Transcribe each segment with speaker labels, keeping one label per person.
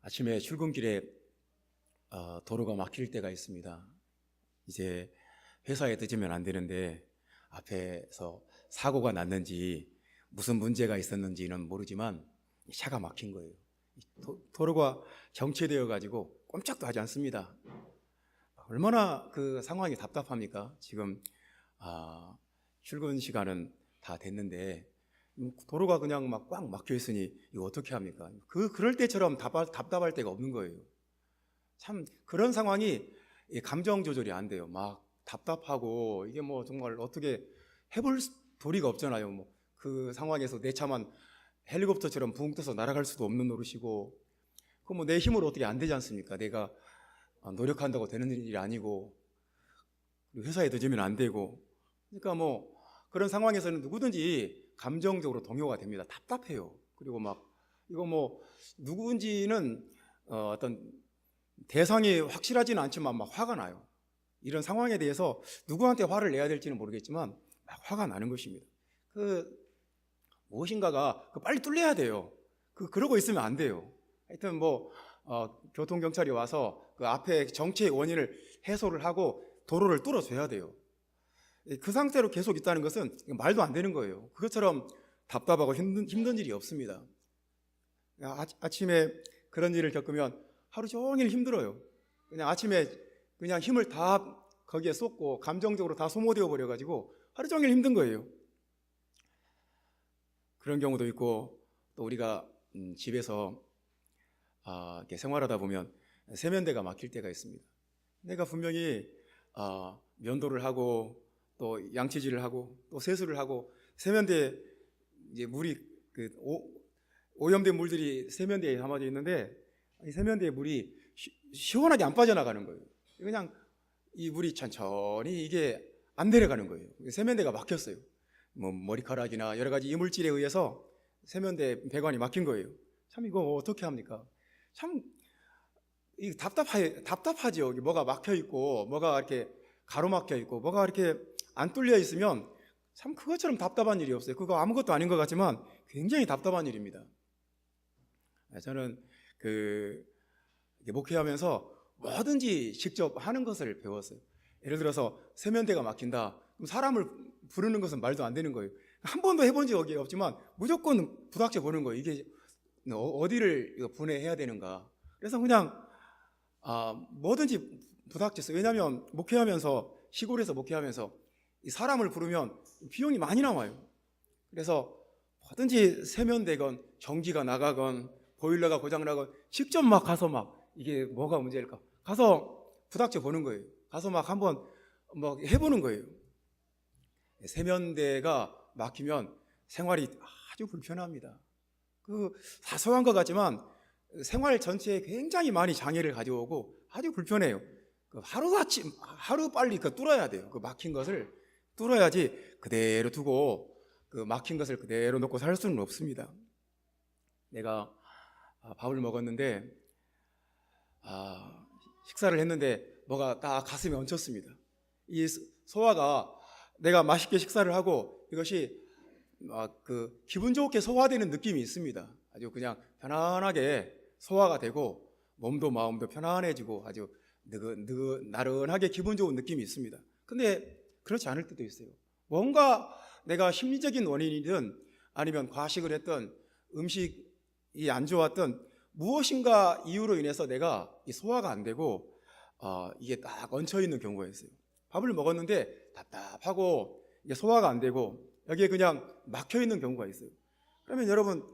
Speaker 1: 아침에 출근길에 도로가 막힐 때가 있습니다. 이제 회사에 늦으면 안 되는데 앞에서 사고가 났는지 무슨 문제가 있었는지는 모르지만 차가 막힌 거예요. 도로가 정체되어 가지고 꼼짝도 하지 않습니다. 얼마나 그 상황이 답답합니까? 지금 출근 시간은 다 됐는데 도로가 그냥 막 꽉 막혀 있으니 이거 어떻게 합니까? 그럴 때처럼 답답할 때가 없는 거예요. 참 그런 상황이 감정 조절이 안 돼요. 막 답답하고 이게 뭐 정말 어떻게 해볼 도리가 없잖아요. 뭐 그 상황에서 내 차만 헬리콥터처럼 붕 떠서 날아갈 수도 없는 노릇이고, 그 뭐 내 힘으로 어떻게 안 되지 않습니까? 내가 노력한다고 되는 일이 아니고, 회사에 늦으면 안 되고, 그러니까 뭐 그런 상황에서는 누구든지 감정적으로 동요가 됩니다. 답답해요. 그리고 막 이거 뭐 누구인지는 어떤 대상이 확실하지는 않지만 막 화가 나요. 이런 상황에 대해서 누구한테 화를 내야 될지는 모르겠지만 막 화가 나는 것입니다. 무엇인가가 빨리 뚫려야 돼요. 그러고 있으면 안 돼요. 하여튼 뭐 교통경찰이 와서 그 앞에 정체의 원인을 해소를 하고 도로를 뚫어줘야 돼요. 그 상태로 계속 있다는 것은 말도 안 되는 거예요. 그것처럼 답답하고 힘든 일이 없습니다. 아침에 그런 일을 겪으면 하루 종일 힘들어요. 그냥 아침에 그냥 힘을 다 거기에 쏟고 감정적으로 다 소모되어 버려가지고 하루 종일 힘든 거예요. 그런 경우도 있고, 또 우리가 집에서 이렇게 생활하다 보면 세면대가 막힐 때가 있습니다. 내가 분명히 면도를 하고 또 양치질을 하고 또 세수를 하고 세면대에 이제 물이 오염된 물들이 세면대에 담아져 있는데 이 세면대에 물이 시원하게 안 빠져나가는 거예요. 그냥 이 물이 천천히 이게 안 내려가는 거예요. 세면대가 막혔어요. 뭐 머리카락이나 여러 가지 이물질에 의해서 세면대 배관이 막힌 거예요. 참 이거 어떻게 합니까? 참 답답하죠. 뭐가 막혀 있고 뭐가 이렇게 가로막혀 있고 뭐가 이렇게 안 뚫려 있으면 참 그것처럼 답답한 일이 없어요. 그거 아무것도 아닌 것 같지만 굉장히 답답한 일입니다. 저는 목회하면서 뭐든지 직접 하는 것을 배웠어요. 예를 들어서 세면대가 막힌다. 그럼 사람을 부르는 것은 말도 안 되는 거예요. 한 번도 해본 적이 없지만 무조건 부닥쳐 보는 거예요. 이게 어디를 분해해야 되는가. 그래서 그냥 뭐든지 부닥쳤어요. 왜냐하면 목회하면서 시골에서 목회하면서 이 사람을 부르면 비용이 많이 나와요. 그래서 뭐든지 세면되건 전기가 나가건 보일러가 고장나건 직접 막 가서 막 이게 뭐가 문제일까 가서 부닥쳐 보는 거예요. 가서 막 한번 뭐 해보는 거예요. 세면대가 막히면 생활이 아주 불편합니다. 사소한 것 같지만 생활 전체에 굉장히 많이 장애를 가져오고 아주 불편해요. 하루 빨리 뚫어야 돼요. 막힌 것을 뚫어야지 그대로 두고 막힌 것을 그대로 놓고 살 수는 없습니다. 내가 밥을 먹었는데 식사를 했는데 뭐가 딱 가슴에 얹혔습니다. 이 소화가 내가 맛있게 식사를 하고 이것이 기분 좋게 소화되는 느낌이 있습니다. 아주 그냥 편안하게 소화가 되고 몸도 마음도 편안해지고 아주 나른하게 기분 좋은 느낌이 있습니다. 근데 그렇지 않을 때도 있어요. 뭔가 내가 심리적인 원인이든 아니면 과식을 했던 음식이 안 좋았던 무엇인가 이유로 인해서 내가 소화가 안 되고 이게 딱 얹혀 있는 경우가 있어요. 밥을 먹었는데 답답하고 이게 소화가 안 되고 여기에 그냥 막혀 있는 경우가 있어요. 그러면 여러분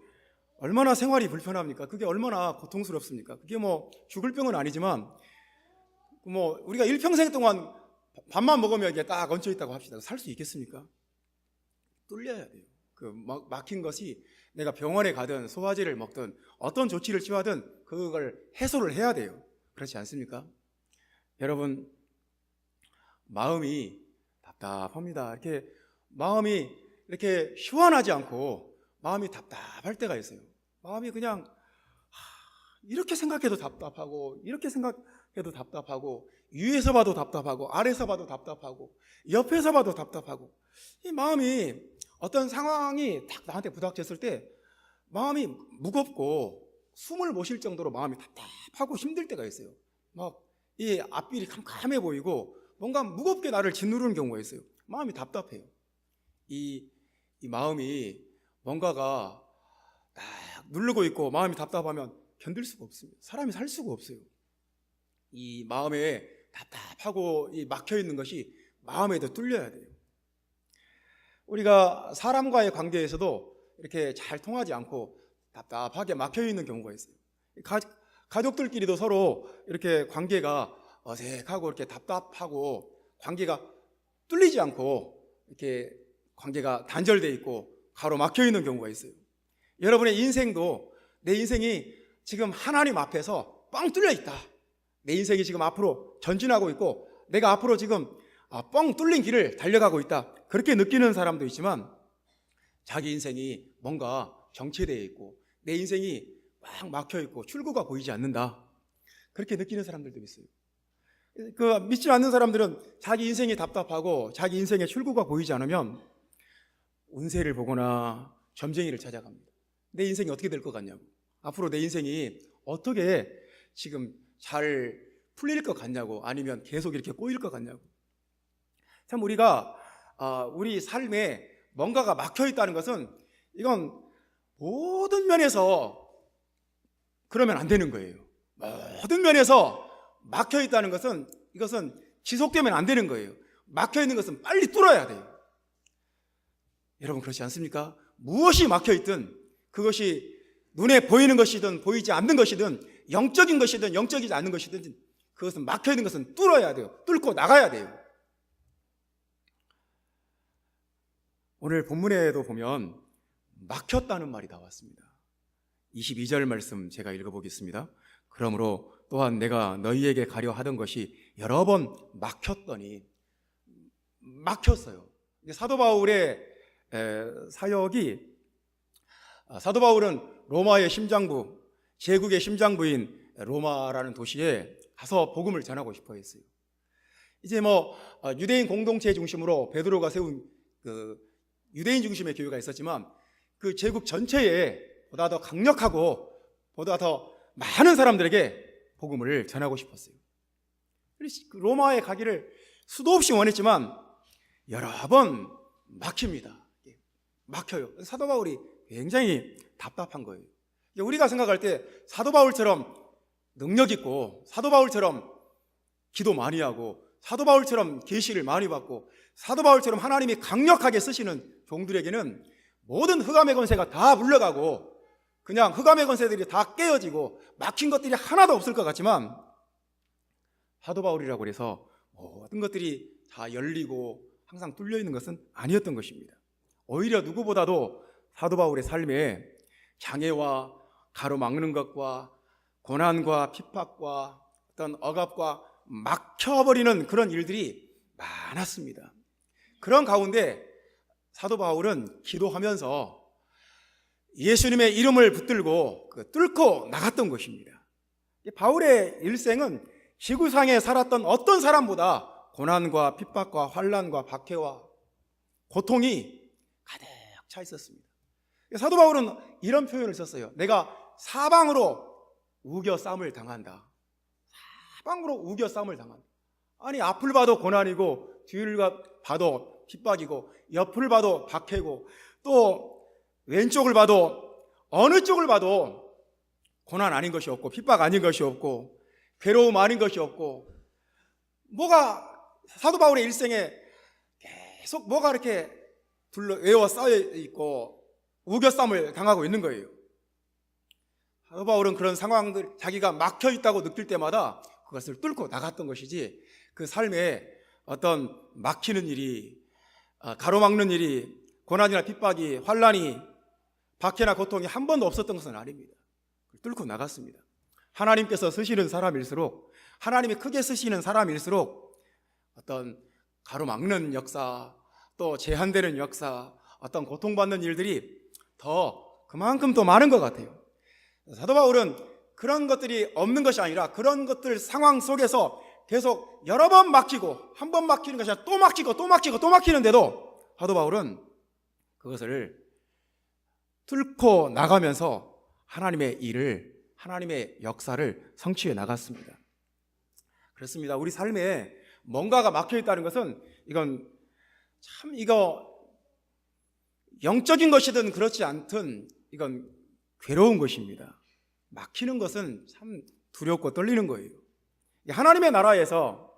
Speaker 1: 얼마나 생활이 불편합니까? 그게 얼마나 고통스럽습니까? 그게 뭐 죽을 병은 아니지만 뭐 우리가 일평생 동안 밥만 먹으면 이게 딱 얹혀 있다고 합시다. 살 수 있겠습니까? 뚫려야 돼요. 막힌 것이 내가 병원에 가든 소화제를 먹든 어떤 조치를 취하든 그걸 해소를 해야 돼요. 그렇지 않습니까? 여러분 마음이 답답합니다. 마음이 이렇게 시원하지 않고 마음이 답답할 때가 있어요. 마음이 그냥 이렇게 생각해도 답답하고 이렇게 생각해도 답답하고 위에서 봐도 답답하고 아래에서 봐도 답답하고 옆에서 봐도 답답하고 이 마음이 어떤 상황이 딱 나한테 부닥쳤을 때 마음이 무겁고 숨을 못 쉴 정도로 마음이 답답하고 힘들 때가 있어요. 막 이 앞길이 캄캄해 보이고 뭔가 무겁게 나를 짓누르는 경우가 있어요. 마음이 답답해요. 이 마음이 뭔가가 딱 누르고 있고 마음이 답답하면 견딜 수가 없습니다. 사람이 살 수가 없어요. 이 마음에 답답하고 이 막혀 있는 것이 마음에도 뚫려야 돼요. 우리가 사람과의 관계에서도 이렇게 잘 통하지 않고 답답하게 막혀 있는 경우가 있어요. 가족들끼리도 서로 이렇게 관계가 어색하고 이렇게 답답하고 관계가 뚫리지 않고 이렇게 관계가 단절되어 있고 가로막혀 있는 경우가 있어요. 여러분의 인생도 내 인생이 지금 하나님 앞에서 뻥 뚫려 있다. 내 인생이 지금 앞으로 전진하고 있고 내가 앞으로 지금 뻥 뚫린 길을 달려가고 있다. 그렇게 느끼는 사람도 있지만 자기 인생이 뭔가 정체되어 있고 내 인생이 막 막혀 있고 출구가 보이지 않는다. 그렇게 느끼는 사람들도 있어요. 믿지 않는 사람들은 자기 인생이 답답하고 자기 인생의 출구가 보이지 않으면 운세를 보거나 점쟁이를 찾아갑니다. 내 인생이 어떻게 될 것 같냐고, 앞으로 내 인생이 어떻게 지금 잘 풀릴 것 같냐고, 아니면 계속 이렇게 꼬일 것 같냐고. 참 우리가 우리 삶에 뭔가가 막혀 있다는 것은 이건 모든 면에서 그러면 안 되는 거예요. 모든 면에서 막혀 있다는 것은 이것은 지속되면 안 되는 거예요. 막혀 있는 것은 빨리 뚫어야 돼요. 여러분 그렇지 않습니까? 무엇이 막혀 있든 그것이 눈에 보이는 것이든 보이지 않는 것이든 영적인 것이든 영적이지 않은 것이든 그것은 막혀 있는 것은 뚫어야 돼요. 뚫고 나가야 돼요. 오늘 본문에도 보면 막혔다는 말이 나왔습니다. 22절 말씀 제가 읽어보겠습니다. 그러므로 또한 내가 너희에게 가려 하던 것이 여러 번 막혔더니, 막혔어요. 사도 바울의 사역이, 사도 바울은 로마의 심장부, 제국의 심장부인 로마라는 도시에 가서 복음을 전하고 싶어 했어요. 이제 유대인 공동체 중심으로 베드로가 세운 그 유대인 중심의 교회가 있었지만 그 제국 전체에 보다 더 강력하고 보다 더 많은 사람들에게 복음을 전하고 싶었어요. 로마에 가기를 수도 없이 원했지만 여러 번 막힙니다. 막혀요. 사도 바울이 굉장히 답답한 거예요. 우리가 생각할 때 사도 바울처럼 능력 있고 사도 바울처럼 기도 많이 하고 사도 바울처럼 계시를 많이 받고 사도 바울처럼 하나님이 강력하게 쓰시는 종들에게는 모든 흑암의 권세가 다 물러가고 그냥 흑암의 권세들이 다 깨어지고 막힌 것들이 하나도 없을 것 같지만 사도 바울이라고 해서 모든 것들이 다 열리고 항상 뚫려 있는 것은 아니었던 것입니다. 오히려 누구보다도 사도 바울의 삶에 장애와 가로막는 것과 고난과 핍박과 어떤 억압과 막혀버리는 그런 일들이 많았습니다. 그런 가운데 사도 바울은 기도하면서 예수님의 이름을 붙들고 뚫고 나갔던 것입니다. 바울의 일생은 지구상에 살았던 어떤 사람보다 고난과 핍박과 환난과 박해와 고통이 가득 차 있었습니다. 사도 바울은 이런 표현을 썼어요. 내가 사방으로 우겨 싸움을 당한다. 사방으로 우겨 싸움을 당한다. 아니, 앞을 봐도 고난이고 뒤를 봐도 핍박이고 옆을 봐도 박해고 또 왼쪽을 봐도 어느 쪽을 봐도 고난 아닌 것이 없고 핍박 아닌 것이 없고 괴로움 아닌 것이 없고 뭐가 사도 바울의 일생에 계속 뭐가 이렇게 외워 쌓여 있고 우겨싸움을 당하고 있는 거예요. 사도 바울은 그런 상황들 자기가 막혀 있다고 느낄 때마다 그것을 뚫고 나갔던 것이지 그 삶에 어떤 막히는 일이 가로막는 일이 고난이나 핍박이 환난이 박해나 고통이 한 번도 없었던 것은 아닙니다. 뚫고 나갔습니다. 하나님께서 쓰시는 사람일수록 하나님이 크게 쓰시는 사람일수록 어떤 가로막는 역사 또 제한되는 역사 어떤 고통받는 일들이 그만큼 더 많은 것 같아요. 사도 바울은 그런 것들이 없는 것이 아니라 그런 것들 상황 속에서 계속 여러 번 막히고 한 번 막히는 것이 아니라 또 막히고 또 막히고 또 막히는데도 사도 바울은 그것을 뚫고 나가면서 하나님의 일을 하나님의 역사를 성취해 나갔습니다. 그렇습니다. 우리 삶에 뭔가가 막혀 있다는 것은 이건 참 영적인 것이든 그렇지 않든 이건 괴로운 것입니다. 막히는 것은 참 두렵고 떨리는 거예요. 하나님의 나라에서,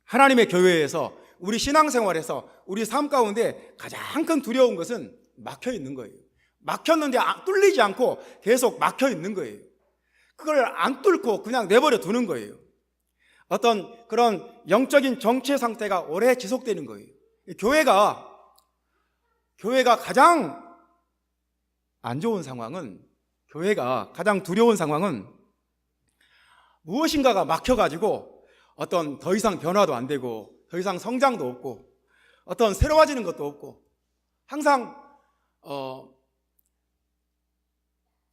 Speaker 1: 하나님의 교회에서, 우리 신앙생활에서, 우리 삶 가운데 가장 큰 두려운 것은 막혀 있는 거예요. 막혔는데 뚫리지 않고 계속 막혀 있는 거예요. 그걸 안 뚫고 그냥 내버려 두는 거예요. 어떤 그런 영적인 정체 상태가 오래 지속되는 거예요. 교회가 가장 안 좋은 상황은, 교회가 가장 두려운 상황은 무엇인가가 막혀가지고 어떤 더 이상 변화도 안 되고 더 이상 성장도 없고 어떤 새로워지는 것도 없고 항상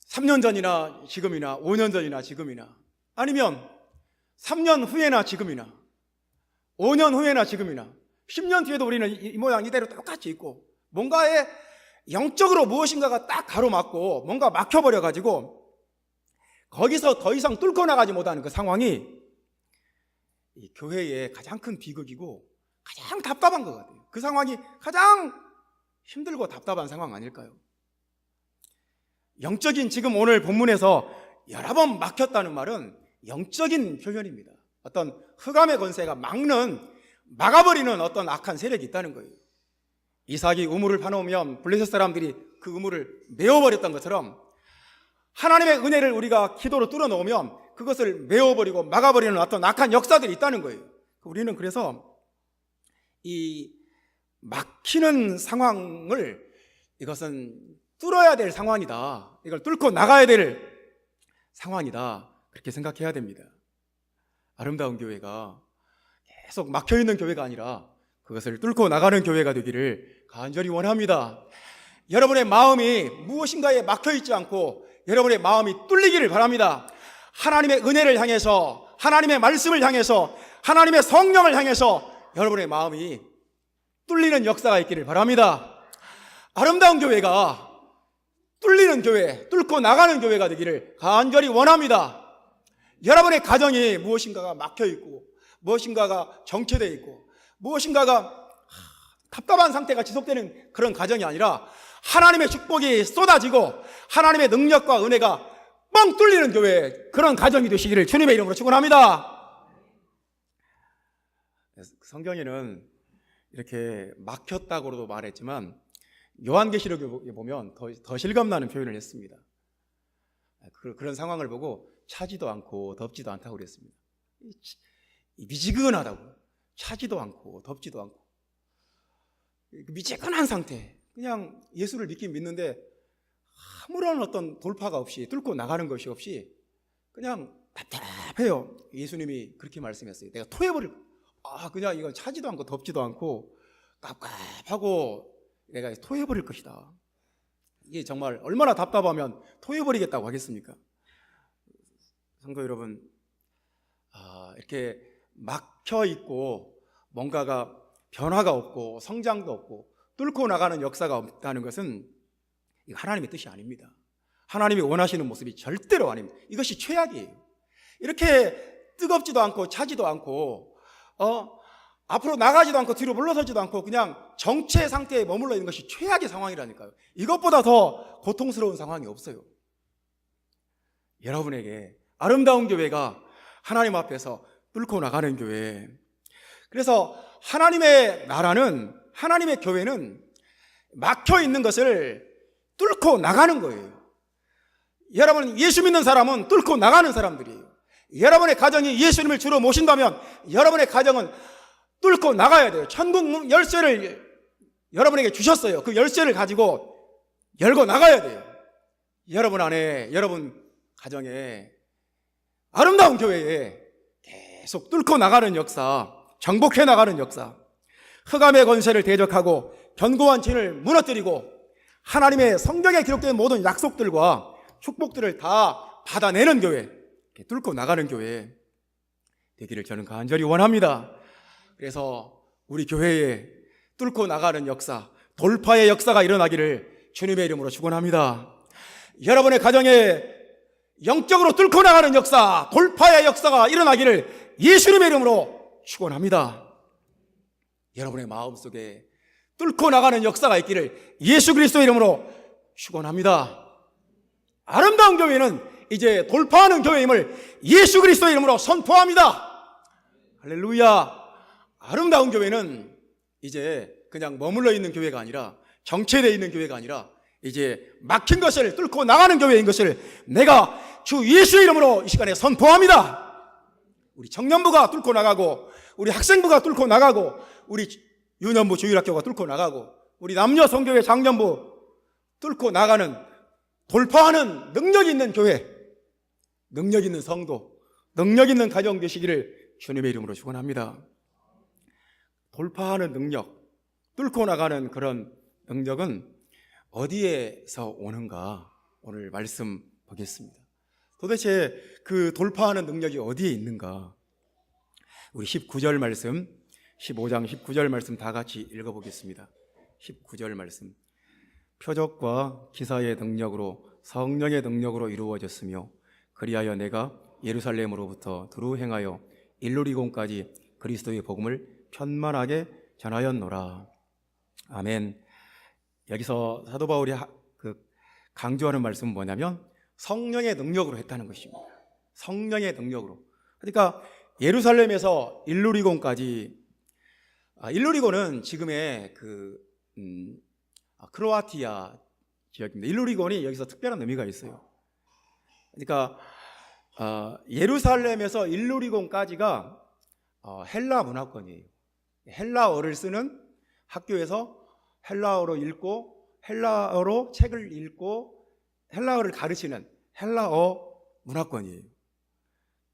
Speaker 1: 3년 전이나 지금이나 5년 전이나 지금이나 아니면 3년 후에나 지금이나 5년 후에나 지금이나 10년 뒤에도 우리는 이 모양 이대로 똑같이 있고 뭔가에 영적으로 무엇인가가 딱 가로막고 뭔가 막혀버려가지고 거기서 더 이상 뚫고 나가지 못하는 그 상황이 이 교회의 가장 큰 비극이고 가장 답답한 것 같아요. 그 상황이 가장 힘들고 답답한 상황 아닐까요? 영적인, 지금 오늘 본문에서 여러 번 막혔다는 말은 영적인 표현입니다. 어떤 흑암의 권세가 막아버리는 어떤 악한 세력이 있다는 거예요. 이삭이 우물을 파놓으면 블레셋 사람들이 그 우물을 메워버렸던 것처럼 하나님의 은혜를 우리가 기도로 뚫어놓으면 그것을 메워버리고 막아버리는 어떤 악한 역사들이 있다는 거예요. 우리는 그래서 이 막히는 상황을 이것은 뚫어야 될 상황이다. 이걸 뚫고 나가야 될 상황이다. 그렇게 생각해야 됩니다. 아름다운 교회가 계속 막혀있는 교회가 아니라 그것을 뚫고 나가는 교회가 되기를 간절히 원합니다. 여러분의 마음이 무엇인가에 막혀있지 않고 여러분의 마음이 뚫리기를 바랍니다. 하나님의 은혜를 향해서, 하나님의 말씀을 향해서, 하나님의 성령을 향해서 여러분의 마음이 뚫리는 역사가 있기를 바랍니다. 아름다운 교회가 뚫리는 교회, 뚫고 나가는 교회가 되기를 간절히 원합니다. 여러분의 가정이 무엇인가가 막혀있고 무엇인가가 정체되어 있고 무엇인가가 답답한 상태가 지속되는 그런 가정이 아니라 하나님의 축복이 쏟아지고 하나님의 능력과 은혜가 뻥 뚫리는 교회, 그런 가정이 되시기를 주님의 이름으로 축원합니다. 성경에는 이렇게 막혔다고도 말했지만 요한계시록에 보면 더 실감나는 표현을 했습니다. 그런 상황을 보고 차지도 않고 덥지도 않다고 그랬습니다. 미지근하다고, 차지도 않고 덥지도 않고 미지근한 상태, 그냥 예수를 믿긴 믿는데 아무런 어떤 돌파가 없이, 뚫고 나가는 것이 없이 그냥 답답해요. 예수님이 그렇게 말씀했어요. 내가 토해버릴, 그냥 이건 차지도 않고 덥지도 않고 깝깝하고 내가 토해버릴 것이다. 이게 정말 얼마나 답답하면 토해버리겠다고 하겠습니까? 성도 여러분, 이렇게 막혀있고 뭔가가 변화가 없고 성장도 없고 뚫고 나가는 역사가 없다는 것은 하나님의 뜻이 아닙니다. 하나님이 원하시는 모습이 절대로 아닙니다. 이것이 최악이에요. 이렇게 뜨겁지도 않고 차지도 않고 앞으로 나가지도 않고 뒤로 물러서지도 않고 그냥 정체 상태에 머물러 있는 것이 최악의 상황이라니까요. 이것보다 더 고통스러운 상황이 없어요. 여러분에게 아름다운 교회가 하나님 앞에서 뚫고 나가는 교회. 그래서 하나님의 나라는, 하나님의 교회는 막혀 있는 것을 뚫고 나가는 거예요. 여러분, 예수 믿는 사람은 뚫고 나가는 사람들이에요. 여러분의 가정이 예수님을 주로 모신다면 여러분의 가정은 뚫고 나가야 돼요. 천국 열쇠를 여러분에게 주셨어요. 그 열쇠를 가지고 열고 나가야 돼요. 여러분 안에, 여러분 가정에, 아름다운 교회에 계속 뚫고 나가는 역사, 정복해 나가는 역사, 흑암의 권세를 대적하고 견고한 진을 무너뜨리고 하나님의 성경에 기록된 모든 약속들과 축복들을 다 받아내는 교회, 뚫고 나가는 교회 되기를 저는 간절히 원합니다. 그래서 우리 교회에 뚫고 나가는 역사, 돌파의 역사가 일어나기를 주님의 이름으로 축원합니다. 여러분의 가정에 영적으로 뚫고 나가는 역사, 돌파의 역사가 일어나기를 예수님의 이름으로 축원합니다. 여러분의 마음속에 뚫고 나가는 역사가 있기를 예수 그리스도의 이름으로 축원합니다. 아름다운 교회는 이제 돌파하는 교회임을 예수 그리스도의 이름으로 선포합니다. 할렐루야. 아름다운 교회는 이제 그냥 머물러 있는 교회가 아니라, 정체되어 있는 교회가 아니라 이제 막힌 것을 뚫고 나가는 교회인 것을 내가 주 예수의 이름으로 이 시간에 선포합니다. 우리 청년부가 뚫고 나가고, 우리 학생부가 뚫고 나가고, 우리 유년부 주일학교가 뚫고 나가고, 우리 남녀 성교회 장년부 뚫고 나가는, 돌파하는 능력 있는 교회, 능력 있는 성도, 능력 있는 가정 되시기를 주님의 이름으로 축원합니다. 돌파하는 능력, 뚫고 나가는 그런 능력은 어디에서 오는가? 오늘 말씀 보겠습니다. 도대체 그 돌파하는 능력이 어디에 있는가? 우리 19절 말씀, 15장 19절 말씀 다 같이 읽어보겠습니다. 19절 말씀. 표적과 기사의 능력으로, 성령의 능력으로 이루어졌으며 그리하여 내가 예루살렘으로부터 두루 행하여 일루리곤까지 그리스도의 복음을 편만하게 전하였노라. 아멘. 여기서 사도 바울이 강조하는 말씀은 뭐냐면 성령의 능력으로 했다는 것입니다. 성령의 능력으로. 그러니까 예루살렘에서 일루리곤까지, 일루리곤은 지금의 크로아티아 지역입니다. 일루리곤이 여기서 특별한 의미가 있어요. 그러니까 예루살렘에서 일루리곤까지가 헬라 문화권이에요. 헬라어를 쓰는 학교에서 헬라어로 읽고, 헬라어로 책을 읽고, 헬라어를 가르치는 헬라어 문화권이에요.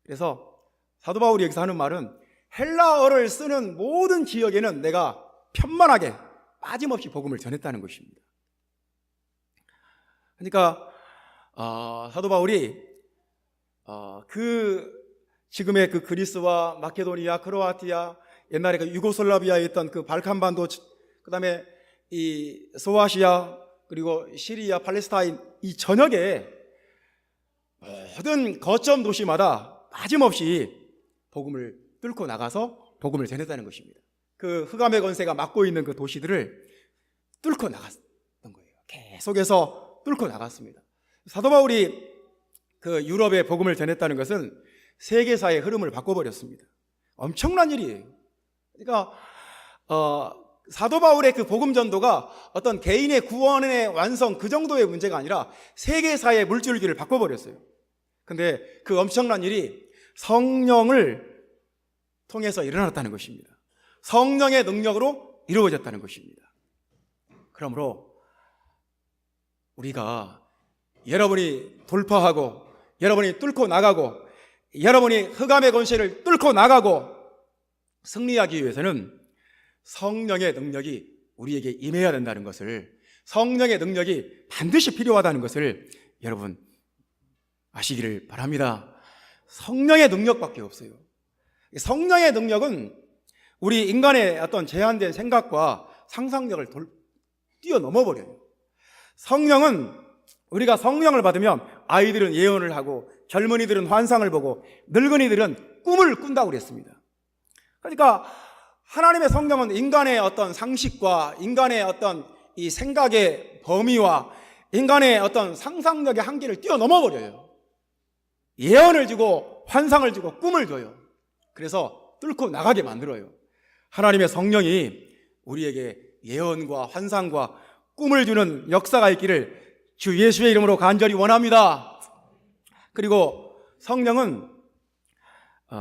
Speaker 1: 그래서 사도 바울이 여기서 하는 말은 헬라어를 쓰는 모든 지역에는 내가 편만하게 빠짐없이 복음을 전했다는 것입니다. 그러니까 사도 바울이 지금의 그 그리스와 마케도니아, 크로아티아, 옛날에 그 유고슬라비아에 있던 그 발칸반도, 그 다음에 이 소아시아, 그리고 시리아, 팔레스타인 이 전역에 모든 거점 도시마다 빠짐없이 복음을 뚫고 나가서 복음을 전했다는 것입니다. 그 흑암의 권세가 맡고 있는 그 도시들을 뚫고 나갔던 거예요. 계속해서 뚫고 나갔습니다. 사도 바울이 그 유럽에 복음을 전했다는 것은 세계사의 흐름을 바꿔버렸습니다. 엄청난 일이에요. 그러니까 사도 바울의 그 복음 전도가 어떤 개인의 구원의 완성 그 정도의 문제가 아니라 세계사의 물줄기를 바꿔버렸어요. 근데 그 엄청난 일이 성령을 통해서 일어났다는 것입니다. 성령의 능력으로 이루어졌다는 것입니다. 그러므로 우리가 여러분이 돌파하고, 여러분이 뚫고 나가고, 여러분이 흑암의 권세를 뚫고 나가고 승리하기 위해서는 성령의 능력이 우리에게 임해야 된다는 것을, 성령의 능력이 반드시 필요하다는 것을 여러분 아시기를 바랍니다. 성령의 능력밖에 없어요. 성령의 능력은 우리 인간의 어떤 제한된 생각과 상상력을 뛰어넘어 버려요. 성령은, 우리가 성령을 받으면 아이들은 예언을 하고, 젊은이들은 환상을 보고, 늙은이들은 꿈을 꾼다고 그랬습니다. 그러니까 하나님의 성령은 인간의 어떤 상식과 인간의 어떤 이 생각의 범위와 인간의 어떤 상상력의 한계를 뛰어넘어 버려요. 예언을 주고 환상을 주고 꿈을 줘요. 그래서 뚫고 나가게 만들어요. 하나님의 성령이 우리에게 예언과 환상과 꿈을 주는 역사가 있기를 주 예수의 이름으로 간절히 원합니다. 그리고 성령은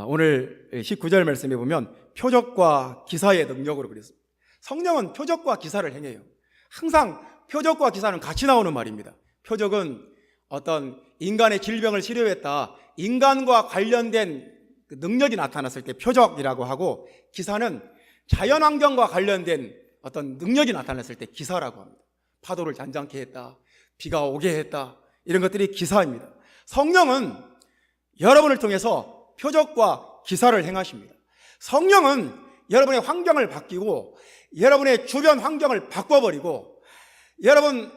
Speaker 1: 오늘 19절 말씀에 보면 표적과 기사의 능력으로 그랬습니다. 성령은 표적과 기사를 행해요. 항상 표적과 기사는 같이 나오는 말입니다. 표적은 어떤 인간의 질병을 치료했다, 인간과 관련된 그 능력이 나타났을 때 표적이라고 하고, 기사는 자연환경과 관련된 어떤 능력이 나타났을 때 기사라고 합니다. 파도를 잔잔케 했다, 비가 오게 했다, 이런 것들이 기사입니다. 성령은 여러분을 통해서 표적과 기사를 행하십니다. 성령은 여러분의 환경을 바뀌고, 여러분의 주변 환경을 바꿔버리고, 여러분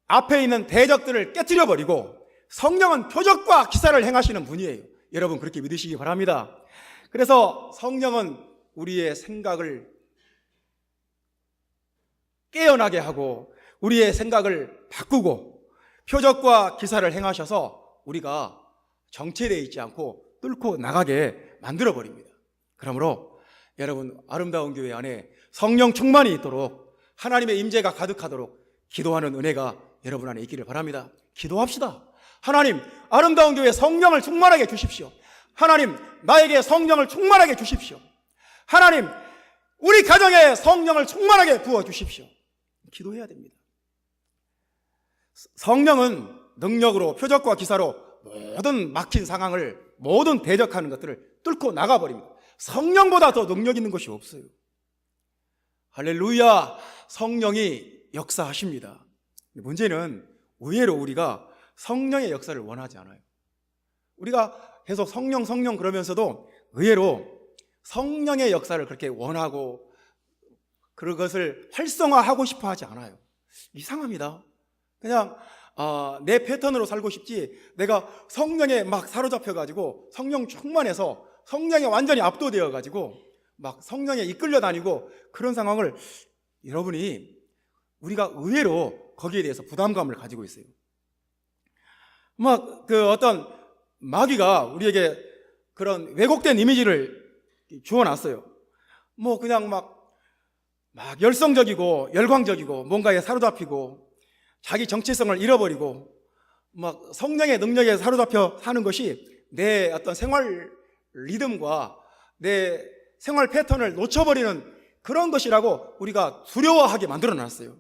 Speaker 1: 앞에 있는 대적들을 깨트려버리고, 성령은 표적과 기사를 행하시는 분이에요. 여러분 그렇게 믿으시기 바랍니다. 그래서 성령은 우리의 생각을 깨어나게 하고 우리의 생각을 바꾸고 표적과 기사를 행하셔서 우리가 정체되어 있지 않고 뚫고 나가게 만들어버립니다. 그러므로 여러분 아름다운 교회 안에 성령 충만이 있도록 하나님의 임재가 가득하도록 기도하는 은혜가 여러분 안에 있기를 바랍니다. 기도합시다. 하나님, 아름다운 교회 성령을 충만하게 주십시오. 하나님, 나에게 성령을 충만하게 주십시오. 하나님, 우리 가정에 성령을 충만하게 부어주십시오. 기도해야 됩니다. 성령은 능력으로 표적과 기사로 모든 막힌 상황을 모든 대적하는 것들을 뚫고 나가버립니다. 성령보다 더 능력 있는 것이 없어요. 할렐루야. 성령이 역사하십니다. 문제는 의외로 우리가 성령의 역사를 원하지 않아요. 우리가 계속 성령 그러면서도 의외로 성령의 역사를 그렇게 원하고 그것을 활성화하고 싶어 하지 않아요. 이상합니다. 그냥 내 패턴으로 살고 싶지 내가 성령에 막 사로잡혀가지고 성령 충만해서 성령에 완전히 압도되어가지고 막 성령에 이끌려 다니고 그런 상황을 여러분이 우리가 의외로 거기에 대해서 부담감을 가지고 있어요. 막 그 어떤 마귀가 우리에게 그런 왜곡된 이미지를 주어놨어요. 뭐 그냥 막 열성적이고 열광적이고 뭔가에 사로잡히고 자기 정체성을 잃어버리고 막 성령의 능력에 사로잡혀 사는 것이 내 어떤 생활 리듬과 내 생활 패턴을 놓쳐버리는 그런 것이라고 우리가 두려워하게 만들어놨어요.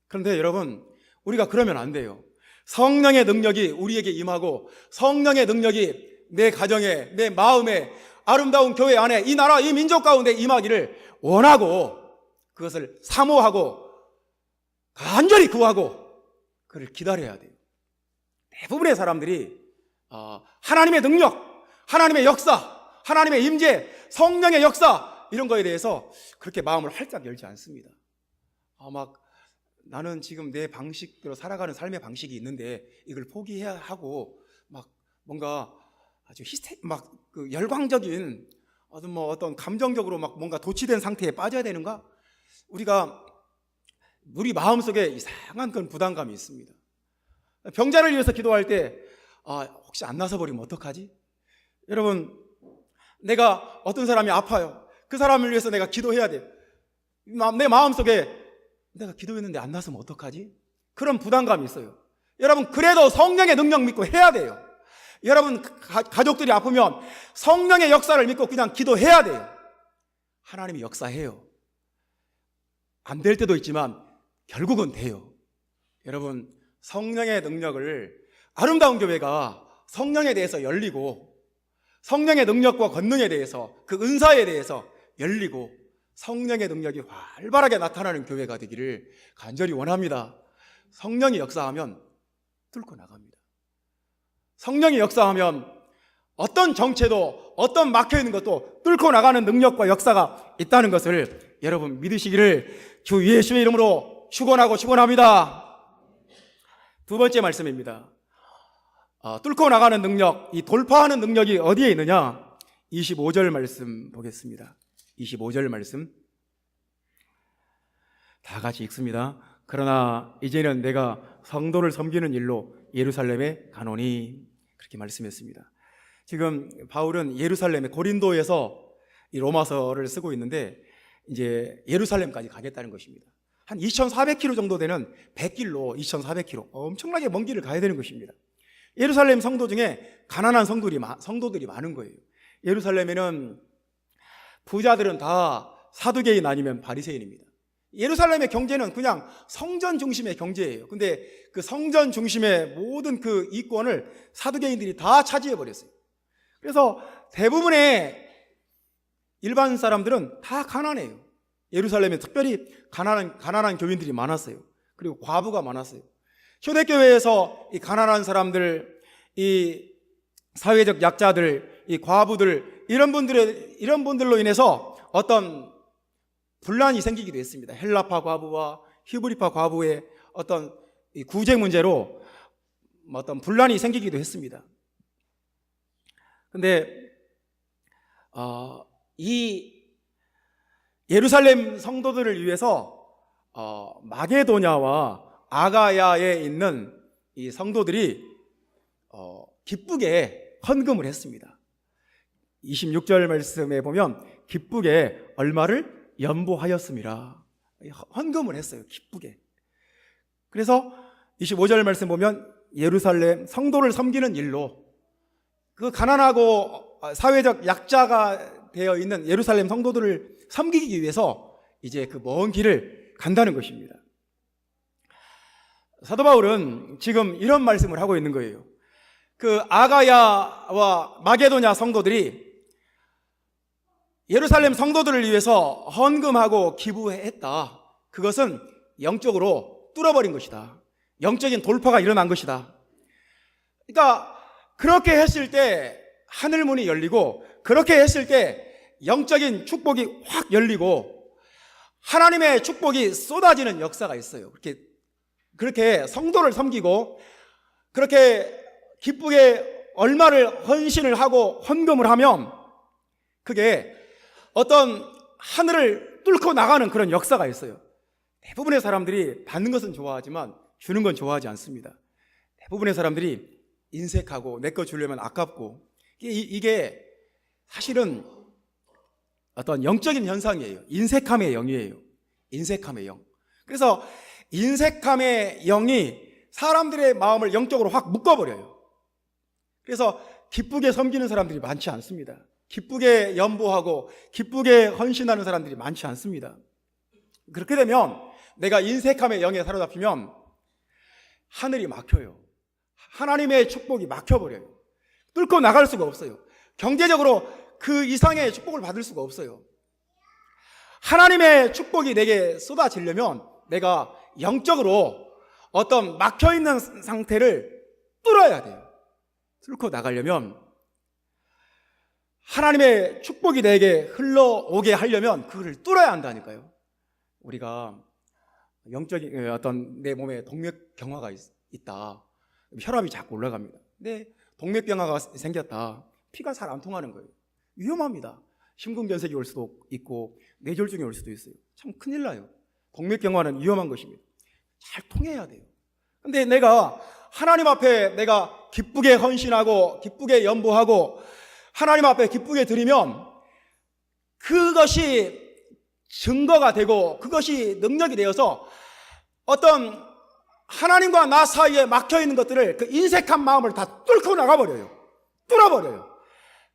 Speaker 1: 그런데 여러분, 우리가 그러면 안 돼요. 성령의 능력이 우리에게 임하고 성령의 능력이 내 가정에, 내 마음에, 아름다운 교회 안에, 이 나라, 이 민족 가운데 임하기를 원하고 그것을 사모하고 간절히 구하고 그를 기다려야 돼요. 대부분의 사람들이 하나님의 능력, 하나님의 역사, 하나님의 임재, 성령의 역사 이런 거에 대해서 그렇게 마음을 활짝 열지 않습니다. 막 나는 지금 내 방식대로 살아가는 삶의 방식이 있는데 이걸 포기해야 하고 막 뭔가 아주 그 열광적인 어떤 감정적으로 막 뭔가 도취된 상태에 빠져야 되는가? 우리 마음속에 이상한 그런 부담감이 있습니다. 병자를 위해서 기도할 때 혹시 안 나서 버리면 어떡하지? 여러분, 내가 어떤 사람이 아파요. 그 사람을 위해서 내가 기도해야 돼요. 내 마음속에 내가 기도했는데 안 나서면 어떡하지? 그런 부담감이 있어요. 여러분, 그래도 성령의 능력 믿고 해야 돼요. 여러분, 가족들이 아프면 성령의 역사를 믿고 그냥 기도해야 돼요. 하나님이 역사해요. 안 될 때도 있지만 결국은 돼요. 여러분, 성령의 능력을 아름다운 교회가 성령에 대해서 열리고 성령의 능력과 권능에 대해서 그 은사에 대해서 열리고 성령의 능력이 활발하게 나타나는 교회가 되기를 간절히 원합니다. 성령이 역사하면 뚫고 나갑니다. 성령이 역사하면 어떤 정체도 어떤 막혀있는 것도 뚫고 나가는 능력과 역사가 있다는 것을 여러분 믿으시기를 주 예수의 이름으로 축원합니다. 두 번째 말씀입니다. 뚫고 나가는 능력, 이 돌파하는 능력이 어디에 있느냐? 25절 말씀 보겠습니다. 25절 말씀 다 같이 읽습니다. 그러나 이제는 내가 성도를 섬기는 일로 예루살렘에 가노니, 그렇게 말씀했습니다. 지금 바울은 예루살렘에 고린도에서 이 로마서를 쓰고 있는데 이제 예루살렘까지 가겠다는 것입니다. 한 2,400km 정도 되는 100길로 2,400km 엄청나게 먼 길을 가야 되는 것입니다. 예루살렘 성도 중에 가난한 성도들이 많은 거예요. 예루살렘에는 부자들은 다 사두개인 아니면 바리새인입니다. 예루살렘의 경제는 그냥 성전 중심의 경제예요. 근데 그 성전 중심의 모든 그 이권을 사두개인들이 다 차지해 버렸어요. 그래서 대부분의 일반 사람들은 다 가난해요. 예루살렘에 특별히 가난한 교인들이 많았어요. 그리고 과부가 많았어요. 초대교회에서 이 가난한 사람들, 이 사회적 약자들, 이 과부들 이런 분들로 인해서 어떤 분란이 생기기도 했습니다. 헬라파 과부와 히브리파 과부의 어떤 구제 문제로 어떤 분란이 생기기도 했습니다. 근데 이 예루살렘 성도들을 위해서 마게도냐와 아가야에 있는 이 성도들이 기쁘게 헌금을 했습니다. 26절 말씀에 보면 기쁘게 얼마를 연보하였습니다. 헌금을 했어요. 기쁘게. 그래서 25절 말씀 보면 예루살렘 성도를 섬기는 일로 그 가난하고 사회적 약자가 되어 있는 예루살렘 성도들을 섬기기 위해서 이제 그 먼 길을 간다는 것입니다. 사도 바울은 지금 이런 말씀을 하고 있는 거예요. 그 아가야와 마게도냐 성도들이 예루살렘 성도들을 위해서 헌금하고 기부했다. 그것은 영적으로 뚫어버린 것이다. 영적인 돌파가 일어난 것이다. 그러니까 그렇게 했을 때 하늘문이 열리고, 그렇게 했을 때 영적인 축복이 확 열리고 하나님의 축복이 쏟아지는 역사가 있어요. 그렇게 성도를 섬기고 그렇게 기쁘게 얼마를 헌신을 하고 헌금을 하면 그게 어떤 하늘을 뚫고 나가는 그런 역사가 있어요. 대부분의 사람들이 받는 것은 좋아하지만 주는 건 좋아하지 않습니다. 대부분의 사람들이 인색하고 내 거 주려면 아깝고, 이게 사실은 어떤 영적인 현상이에요. 인색함의 영이에요. 인색함의 영. 그래서 인색함의 영이 사람들의 마음을 영적으로 확 묶어버려요. 그래서 기쁘게 섬기는 사람들이 많지 않습니다. 기쁘게 연보하고 기쁘게 헌신하는 사람들이 많지 않습니다. 그렇게 되면 내가 인색함의 영에 사로잡히면 하늘이 막혀요. 하나님의 축복이 막혀버려요. 뚫고 나갈 수가 없어요. 경제적으로 그 이상의 축복을 받을 수가 없어요. 하나님의 축복이 내게 쏟아지려면 내가 영적으로 어떤 막혀있는 상태를 뚫어야 돼요. 뚫고 나가려면, 하나님의 축복이 내게 흘러오게 하려면 그걸 뚫어야 한다니까요. 우리가 영적인 어떤 내 몸에 동맥경화가 있다. 혈압이 자꾸 올라갑니다. 근데 동맥경화가 생겼다. 피가 잘 안 통하는 거예요. 위험합니다. 심근경색이 올 수도 있고 뇌졸중이 올 수도 있어요. 참 큰일 나요. 동맥경화는 위험한 것입니다. 잘 통해야 돼요. 근데 내가 하나님 앞에 내가 기쁘게 헌신하고 기쁘게 연보하고 하나님 앞에 기쁘게 드리면 그것이 증거가 되고 그것이 능력이 되어서 어떤 하나님과 나 사이에 막혀있는 것들을, 그 인색한 마음을 다 뚫고 나가버려요. 뚫어버려요.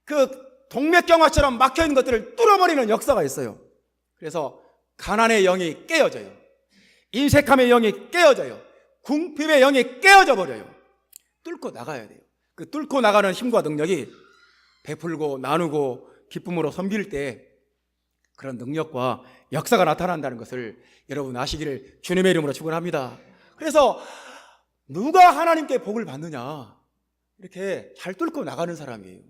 Speaker 1: 그 동맥경화처럼 막혀있는 것들을 뚫어버리는 역사가 있어요. 그래서 가난의 영이 깨어져요. 인색함의 영이 깨어져요. 궁핍의 영이 깨어져 버려요. 뚫고 나가야 돼요. 그 뚫고 나가는 힘과 능력이 베풀고 나누고 기쁨으로 섬길 때 그런 능력과 역사가 나타난다는 것을 여러분 아시기를 주님의 이름으로 축원합니다. 그래서 누가 하나님께 복을 받느냐, 이렇게 잘 뚫고 나가는 사람이에요.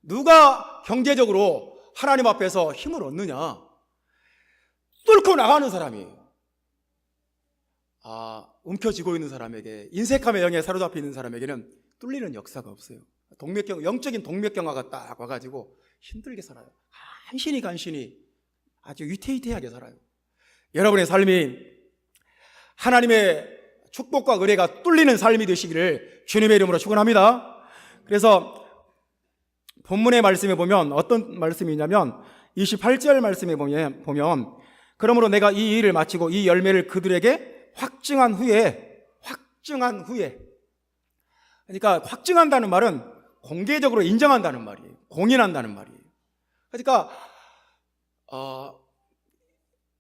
Speaker 1: 누가 경제적으로 하나님 앞에서 힘을 얻느냐, 뚫고 나가는 사람이에요. 움켜쥐고 있는 사람에게, 인색함의 영에 사로잡혀 있는 사람에게는 뚫리는 역사가 없어요. 영적인 동맥경화가 딱 와가지고 힘들게 살아요. 간신히 아주 위태위태하게 살아요. 여러분의 삶이 하나님의 축복과 은혜가 뚫리는 삶이 되시기를 주님의 이름으로 축원합니다. 그래서 본문의 말씀에 보면 어떤 말씀이냐면 28절 말씀에 보면 그러므로 내가 이 일을 마치고 이 열매를 그들에게 확증한 후에, 그러니까 확증한다는 말은 공개적으로 인정한다는 말이에요. 공인한다는 말이에요. 그러니까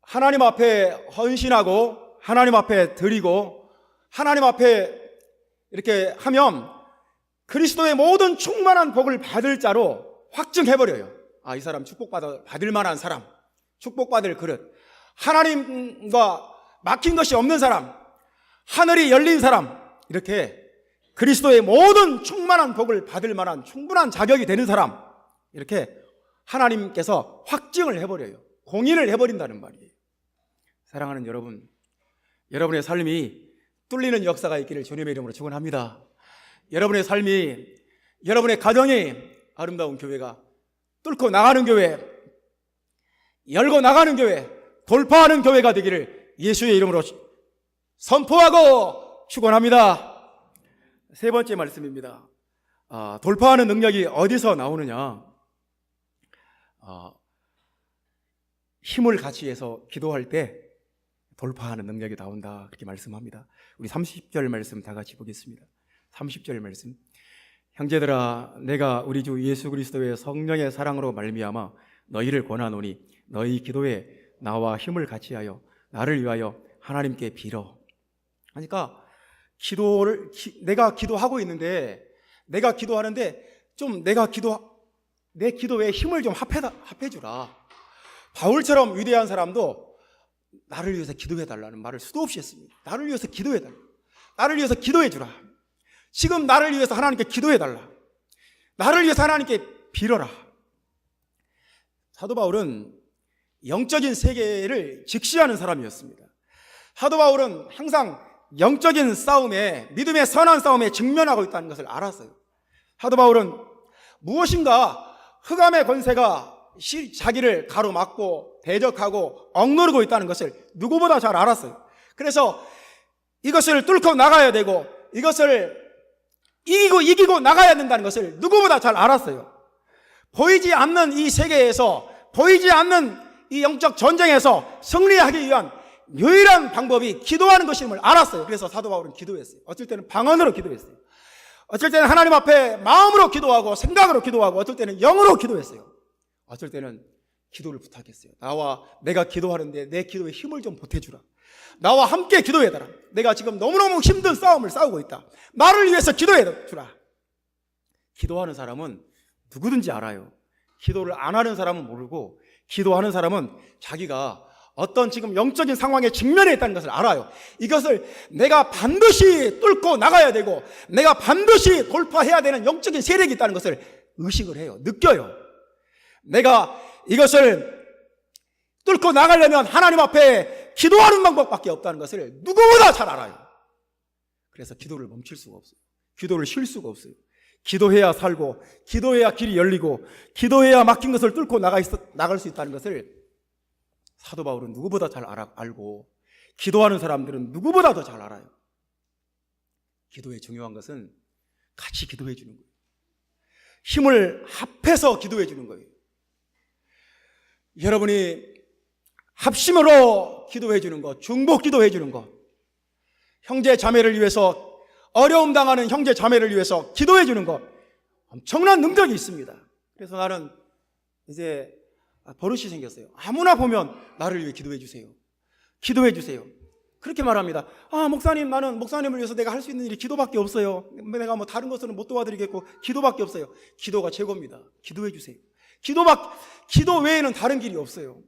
Speaker 1: 하나님 앞에 헌신하고 하나님 앞에 드리고 하나님 앞에 이렇게 하면 그리스도의 모든 충만한 복을 받을 자로 확증해버려요. 이 사람 축복받을 만한 사람, 축복받을 그릇, 하나님과 막힌 것이 없는 사람, 하늘이 열린 사람, 이렇게 그리스도의 모든 충만한 복을 받을 만한 충분한 자격이 되는 사람, 이렇게 하나님께서 확증을 해버려요. 공인을 해버린다는 말이에요. 사랑하는 여러분, 여러분의 삶이 뚫리는 역사가 있기를 주님의 이름으로 축원합니다. 여러분의 삶이, 여러분의 가정이 아름다운 교회가, 뚫고 나가는 교회, 열고 나가는 교회, 돌파하는 교회가 되기를 예수의 이름으로 선포하고 축원합니다. 세 번째 말씀입니다. 돌파하는 능력이 어디서 나오느냐? 힘을 같이 해서 기도할 때 돌파하는 능력이 나온다, 그렇게 말씀합니다. 우리 30절 말씀 다 같이 보겠습니다. 30절 말씀. 형제들아, 내가 우리 주 예수 그리스도의 성령의 사랑으로 말미암아 너희를 권하노니 너희 기도에 나와 힘을 같이하여 나를 위하여 하나님께 빌어. 그러니까 내가 기도하고 있는데, 내가 기도하는데 좀 내 기도에 힘을 좀 합해주라. 바울처럼 위대한 사람도 나를 위해서 기도해달라는 말을 수도 없이 했습니다. 나를 위해서 기도해달라. 나를 위해서 기도해주라. 지금 나를 위해서 하나님께 기도해달라. 나를 위해서 하나님께 빌어라. 사도 바울은 영적인 세계를 직시하는 사람이었습니다. 사도 바울은 항상 영적인 싸움에, 믿음의 선한 싸움에 직면하고 있다는 것을 알았어요. 사도 바울은 무엇인가 흑암의 권세가 자기를 가로막고 대적하고 억누르고 있다는 것을 누구보다 잘 알았어요. 그래서 이것을 뚫고 나가야 되고 이것을 이기고 나가야 된다는 것을 누구보다 잘 알았어요. 보이지 않는 이 세계에서, 보이지 않는 이 영적 전쟁에서 승리하기 위한 유일한 방법이 기도하는 것임을 알았어요. 그래서 사도 바울은 기도했어요. 어쩔 때는 방언으로 기도했어요. 어쩔 때는 하나님 앞에 마음으로 기도하고 생각으로 기도하고, 어쩔 때는 영으로 기도했어요. 어쩔 때는 기도를 부탁했어요. 내가 기도하는데 내 기도에 힘을 좀 보태주라. 나와 함께 기도해달라. 내가 지금 너무너무 힘든 싸움을 싸우고 있다. 나를 위해서 기도해주라. 기도하는 사람은 누구든지 알아요. 기도를 안 하는 사람은 모르고, 기도하는 사람은 자기가 어떤 지금 영적인 상황에 직면해 있다는 것을 알아요. 이것을 내가 반드시 뚫고 나가야 되고, 내가 반드시 돌파해야 되는 영적인 세력이 있다는 것을 의식을 해요. 느껴요. 내가 이것을 뚫고 나가려면 하나님 앞에 기도하는 방법밖에 없다는 것을 누구보다 잘 알아요. 그래서 기도를 멈출 수가 없어요. 기도를 쉴 수가 없어요. 기도해야 살고, 기도해야 길이 열리고, 기도해야 막힌 것을 뚫고 나갈 수 있다는 것을 사도 바울은 누구보다 잘 알고, 기도하는 사람들은 누구보다 더 잘 알아요. 기도의 중요한 것은 같이 기도해 주는 거예요. 힘을 합해서 기도해 주는 거예요. 여러분이 합심으로 기도해 주는 것, 중복 기도해 주는 것, 형제 자매를 위해서, 어려움 당하는 형제 자매를 위해서 기도해 주는 것, 엄청난 능력이 있습니다. 그래서 나는 이제 버릇이 생겼어요. 아무나 보면 나를 위해 기도해 주세요. 기도해 주세요. 그렇게 말합니다. 목사님, 나는 목사님을 위해서 내가 할 수 있는 일이 기도밖에 없어요. 내가 다른 것으로는 못 도와드리겠고 기도밖에 없어요. 기도가 최고입니다. 기도해 주세요. 기도 외에는 다른 길이 없어요.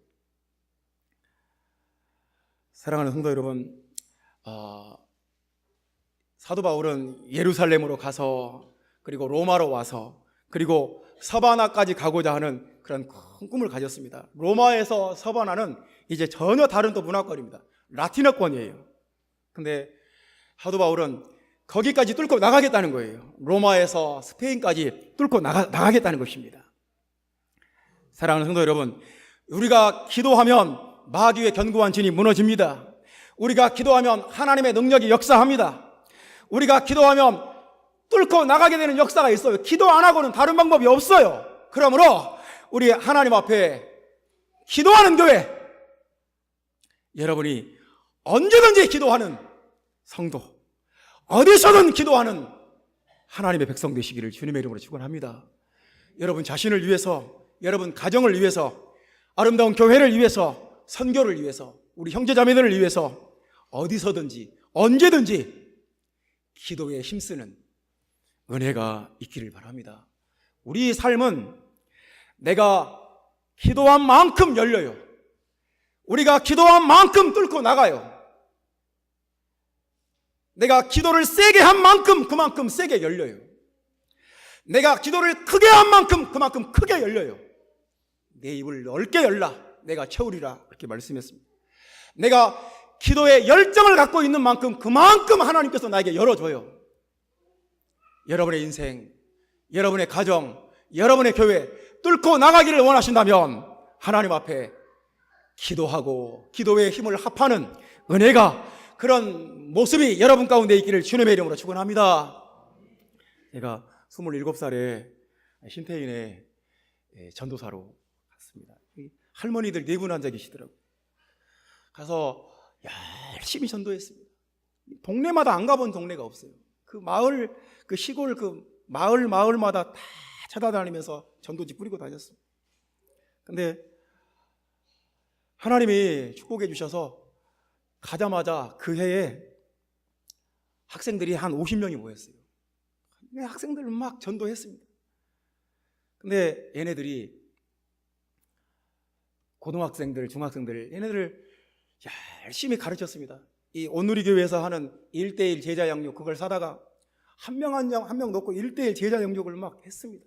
Speaker 1: 사랑하는 성도 여러분, 사도 바울은 예루살렘으로 가서, 그리고 로마로 와서, 그리고 서바나까지 가고자 하는 그런 큰 꿈을 가졌습니다. 로마에서 서바나는 이제 전혀 다른 또 문화권입니다. 라틴어권이에요. 근데 사도 바울은 거기까지 뚫고 나가겠다는 거예요. 로마에서 스페인까지 뚫고 나가겠다는 것입니다. 사랑하는 성도 여러분, 우리가 기도하면 마귀의 견고한 진이 무너집니다. 우리가 기도하면 하나님의 능력이 역사합니다. 우리가 기도하면 뚫고 나가게 되는 역사가 있어요. 기도 안 하고는 다른 방법이 없어요. 그러므로 우리 하나님 앞에 기도하는 교회, 여러분이 언제든지 기도하는 성도, 어디서든 기도하는 하나님의 백성 되시기를 주님의 이름으로 축원합니다. 여러분 자신을 위해서, 여러분 가정을 위해서, 아름다운 교회를 위해서, 선교를 위해서, 우리 형제자매들을 위해서 어디서든지 언제든지 기도에 힘쓰는 은혜가 있기를 바랍니다. 우리 삶은 내가 기도한 만큼 열려요. 우리가 기도한 만큼 뚫고 나가요. 내가 기도를 세게 한 만큼 그만큼 세게 열려요. 내가 기도를 크게 한 만큼 그만큼 크게 열려요. 내 입을 넓게 열라 내가 채우리라, 그렇게 말씀했습니다. 내가 기도에 열정을 갖고 있는 만큼 그만큼 하나님께서 나에게 열어줘요. 여러분의 인생, 여러분의 가정, 여러분의 교회 뚫고 나가기를 원하신다면 하나님 앞에 기도하고 기도의 힘을 합하는 은혜가, 그런 모습이 여러분 가운데 있기를 주님의 이름으로 축원합니다. 제가 27살에 신태인의 전도사로 갔습니다. 할머니들 4분 앉아 계시더라고요. 가서 열심히 전도했습니다. 동네마다 안 가본 동네가 없어요. 그 마을, 그 시골, 그 마을마다 다 찾아다니면서 전도지 뿌리고 다녔습니다. 근데 하나님이 축복해 주셔서 가자마자 그 해에 학생들이 한 50명이 모였어요. 학생들 막 전도했습니다. 근데 얘네들이 고등학생들, 중학생들, 얘네들을 열심히 가르쳤습니다. 이 온누리교회에서 하는 1:1 제자 양육, 그걸 사다가 한 명 한 명 놓고 1:1 제자 양육을 막 했습니다.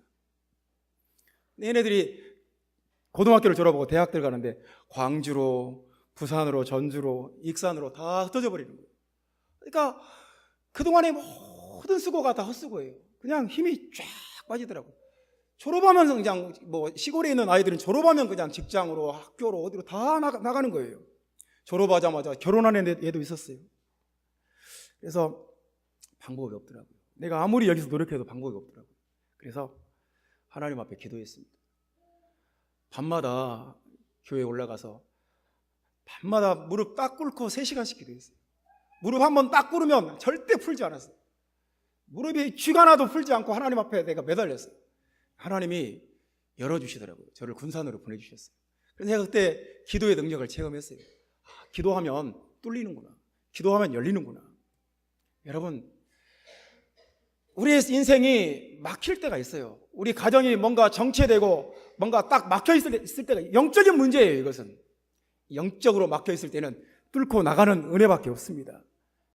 Speaker 1: 얘네들이 고등학교를 졸업하고 대학들 가는데 광주로, 부산으로, 전주로, 익산으로 다 흩어져 버리는 거예요. 그러니까 그동안의 모든 수고가 다 헛수고예요. 그냥 힘이 쫙 빠지더라고요. 졸업하면서 그냥 시골에 있는 아이들은 졸업하면 그냥 직장으로, 학교로, 어디로 다 나가는 거예요. 졸업하자마자 결혼하는 애도 있었어요. 그래서 방법이 없더라고요. 내가 아무리 여기서 노력해도 방법이 없더라고요. 그래서 하나님 앞에 기도했습니다. 밤마다 교회에 올라가서 밤마다 무릎 딱 꿇고 3시간씩 기도했어요. 무릎 한번 딱 꿇으면 절대 풀지 않았어요. 무릎이 쥐가 나도 풀지 않고 하나님 앞에 내가 매달렸어요. 하나님이 열어주시더라고요. 저를 군산으로 보내주셨어요. 그래서 제가 그때 기도의 능력을 체험했어요. 기도하면 뚫리는구나. 기도하면 열리는구나. 여러분, 우리의 인생이 막힐 때가 있어요. 우리 가정이 뭔가 정체되고 뭔가 딱 막혀 있을 때가, 영적인 문제예요. 이것은 영적으로 막혀 있을 때는 뚫고 나가는 은혜밖에 없습니다.